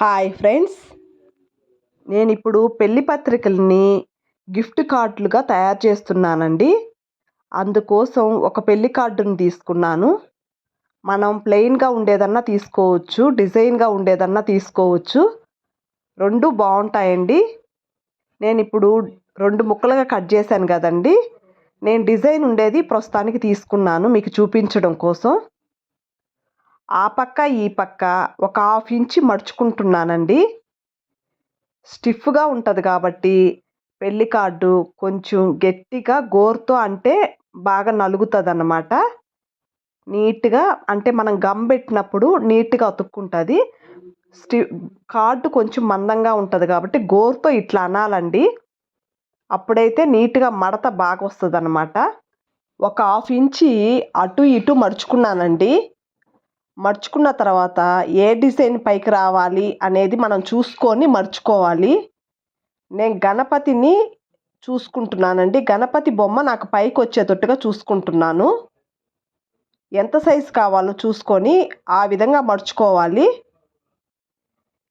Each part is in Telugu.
హాయ్ ఫ్రెండ్స్, నేను ఇప్పుడు పెళ్లి పత్రికల్ని గిఫ్ట్ కార్డులుగా తయారు చేస్తున్నానండి. అందుకోసం ఒక పెళ్లి కార్డుని తీసుకున్నాను. మనం ప్లెయిన్గా ఉండేదన్నా తీసుకోవచ్చు, డిజైన్గా ఉండేదన్నా తీసుకోవచ్చు. రెండు బాగుంటాయండి. నేను ఇప్పుడు 2 ముక్కలుగా కట్ చేశాను కదండి. నేను డిజైన్ ఉండేది ప్రస్తుతానికి తీసుకున్నాను మీకు చూపించడం కోసం. ఆ పక్క ఈ పక్క ఒక 1/2 ఇంచ్ మడుచుకుంటున్నానండి. స్టిఫ్గా ఉంటుంది కాబట్టి పెళ్లి కార్డు కొంచెం గట్టిగా గోరుతో అంటే బాగా నలుగుతుంది అన్నమాట. నీట్గా అంటే మనం గమ్ పెట్టినప్పుడు నీట్గా అతుక్కుంటుంది. కార్డు కొంచెం మందంగా ఉంటుంది కాబట్టి గోరుతో ఇట్లా అనాలండి. అప్పుడైతే నీట్గా మడత బాగా వస్తుంది అన్నమాట. ఒక 1/2 ఇంచి అటు ఇటు మడుచుకున్నానండి. మడుచుకున్న తర్వాత ఏ డిజైన్ పైకి రావాలి అనేది మనం చూసుకొని మడుచుకోవాలి. నేను గణపతిని చూసుకుంటున్నానండి. గణపతి బొమ్మ నాకు పైకి వచ్చేటట్టుగా చూసుకుంటున్నాను. ఎంత సైజు కావాలో చూసుకొని ఆ విధంగా మడుచుకోవాలి.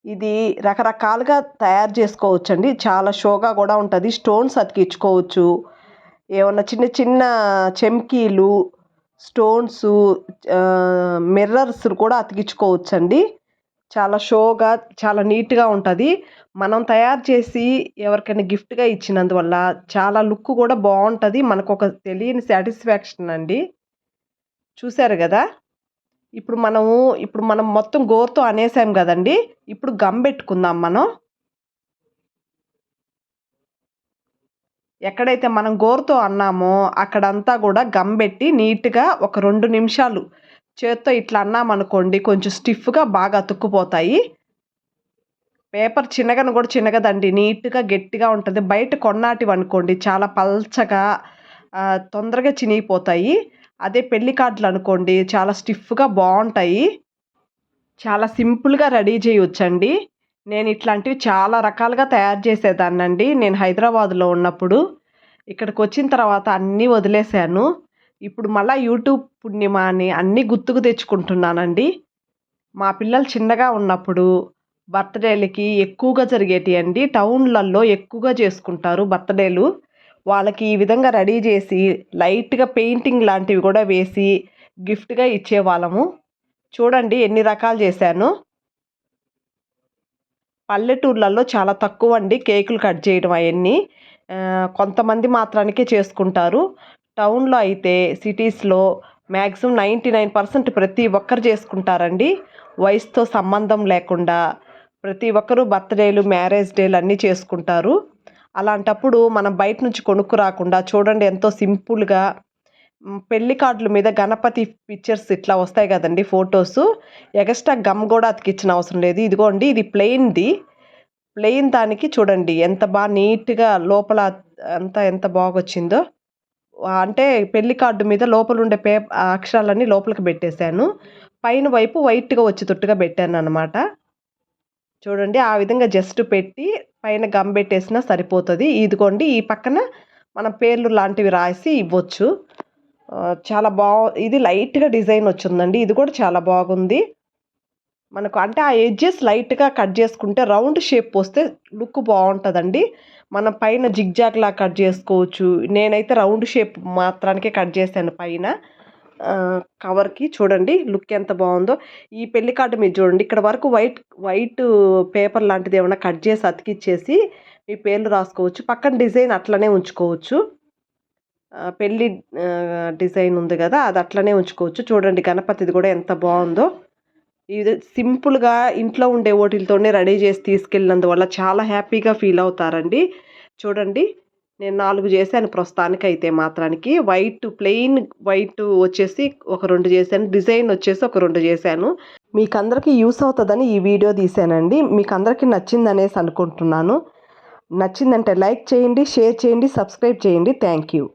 ఇది రకరకాలుగా తయారు చేసుకోవచ్చండి. చాలా షోగా కూడా ఉంటుంది. స్టోన్స్ అతికించుకోవచ్చు. ఏమన్నా చిన్న చిన్న చెమ్కీలు, స్టోన్స్, మిర్రర్స్ కూడా అతికించుకోవచ్చండి. చాలా షోగా చాలా నీట్గా ఉంటుంది. మనం తయారు చేసి ఎవరికైనా గిఫ్ట్గా ఇచ్చినందువల్ల చాలా లుక్ కూడా బాగుంటుంది. మనకు ఒక తెలియని సాటిస్ఫాక్షన్ అండి. చూశారు కదా. ఇప్పుడు మనం మొత్తం గోరుతో అనేసాం కదండి. ఇప్పుడు గమ్ పెట్టుకుందాం. మనం ఎక్కడైతే మనం గోరుతో అన్నామో అక్కడంతా కూడా గమ్ పెట్టి నీట్గా ఒక 2 నిమిషాలు చేత్తో ఇట్లా అన్నామనుకోండి, కొంచెం స్టిఫ్గా బాగా అతుక్కుపోతాయి. పేపర్ చిన్నగను కూడా చిన్నగదండి, నీట్గా గట్టిగా ఉంటుంది. బయట కొన్నాటివి అనుకోండి చాలా పల్చగా తొందరగా చినిగిపోతాయి. అదే పెళ్లి కార్డులు అనుకోండి చాలా స్టిఫ్గా బాగుంటాయి. చాలా సింపుల్గా రెడీ చేయవచ్చండి. నేను ఇట్లాంటివి చాలా రకాలుగా తయారు చేసేదాన్నండి. నేను హైదరాబాద్లో ఉన్నప్పుడు. ఇక్కడికి వచ్చిన తర్వాత అన్నీ వదిలేశాను. ఇప్పుడు మళ్ళీ యూట్యూబ్ పుణ్యమా అని అన్నీ గుర్తుకు తెచ్చుకుంటున్నానండి. మా పిల్లలు చిన్నగా ఉన్నప్పుడు బర్త్డేలకి ఎక్కువగా జరిగేటివి అండి. టౌన్లలో ఎక్కువగా చేసుకుంటారు బర్త్డేలు. వాళ్ళకి ఈ విధంగా రెడీ చేసి లైట్గా పెయింటింగ్ లాంటివి కూడా వేసి గిఫ్ట్గా ఇచ్చేవాళ్ళము. చూడండి ఎన్ని రకాలు చేశాను. పల్లెటూర్లలో చాలా తక్కువ అండి కేకులు కట్ చేయడం అవన్నీ. కొంతమంది మాత్రానికే చేసుకుంటారు. టౌన్లో అయితే సిటీస్లో మ్యాక్సిమం 99% ప్రతి ఒక్కరు చేసుకుంటారండి. వయసుతో సంబంధం లేకుండా ప్రతి ఒక్కరూ బర్త్డేలు, మ్యారేజ్ డేలు అన్నీ చేసుకుంటారు. అలాంటప్పుడు మనం బయట నుంచి కొనుక్కు రాకుండా చూడండి ఎంతో సింపుల్గా పెళ్లి కార్డుల మీద గణపతి పిక్చర్స్ ఇట్లా వస్తాయి కదండి, ఫొటోస్. ఎక్స్ట్రా గమ్ కూడా అతికించిన అవసరం లేదు. ఇదిగోండి ఇది ప్లెయిన్ దానికి చూడండి ఎంత బాగా నీట్గా లోపల అంతా ఎంత బాగా వచ్చిందో. అంటే పెళ్లి కార్డు మీద లోపల ఉండే అక్షరాలన్నీ లోపలికి పెట్టేశాను. పైన వైపు వైట్గా వచ్చేటట్టుగా పెట్టాను అనమాట. చూడండి ఆ విధంగా జస్ట్ పెట్టి పైన గమ్ పెట్టేసినా సరిపోతుంది. ఇదిగోండి ఈ పక్కన మనం పేర్లు లాంటివి రాసి ఇవ్వచ్చు. చాలా ఇది లైట్గా డిజైన్ వచ్చిందండి. ఇది కూడా చాలా బాగుంది. మనకు అంటే ఆ ఎడ్జెస్ లైట్గా కట్ చేసుకుంటే రౌండ్ షేప్ వస్తే లుక్ బాగుంటుందండి. మనం పైన జిగ్జాగ్ లా కట్ చేసుకోవచ్చు. నేనైతే రౌండ్ షేప్ మాత్రానికే కట్ చేశాను పైన కవర్కి. చూడండి లుక్ ఎంత బాగుందో. ఈ పెళ్లి కార్డు మీరు చూడండి ఇక్కడ వరకు వైట్ పేపర్ లాంటిది ఏమైనా కట్ చేసి అతికిచ్చేసి మీ పేర్లు రాసుకోవచ్చు. పక్కన డిజైన్ అట్లనే ఉంచుకోవచ్చు. పెళ్ళి డిజైన్ ఉంది కదా, అది అట్లనే ఉంచుకోవచ్చు. చూడండి గణపతిది కూడా ఎంత బాగుందో. ఇది సింపుల్గా ఇంట్లో ఉండే వాటితోనే రెడీ చేసి తీసుకెళ్ళినందువల్ల చాలా హ్యాపీగా ఫీల్ అవుతారండి. చూడండి నేను 4 చేశాను ప్రస్తుతానికైతే మాత్రానికి. ప్లెయిన్ వైట్ వచ్చేసి ఒక 2 చేశాను. డిజైన్ వచ్చేసి ఒక 2 చేశాను. మీకు అందరికీ యూస్ అవుతుందని ఈ వీడియో తీసానండి. మీకు అందరికీ నచ్చిందనేసి అనుకుంటున్నాను. నచ్చిందంటే లైక్ చేయండి, షేర్ చేయండి, సబ్స్క్రైబ్ చేయండి. Thank you.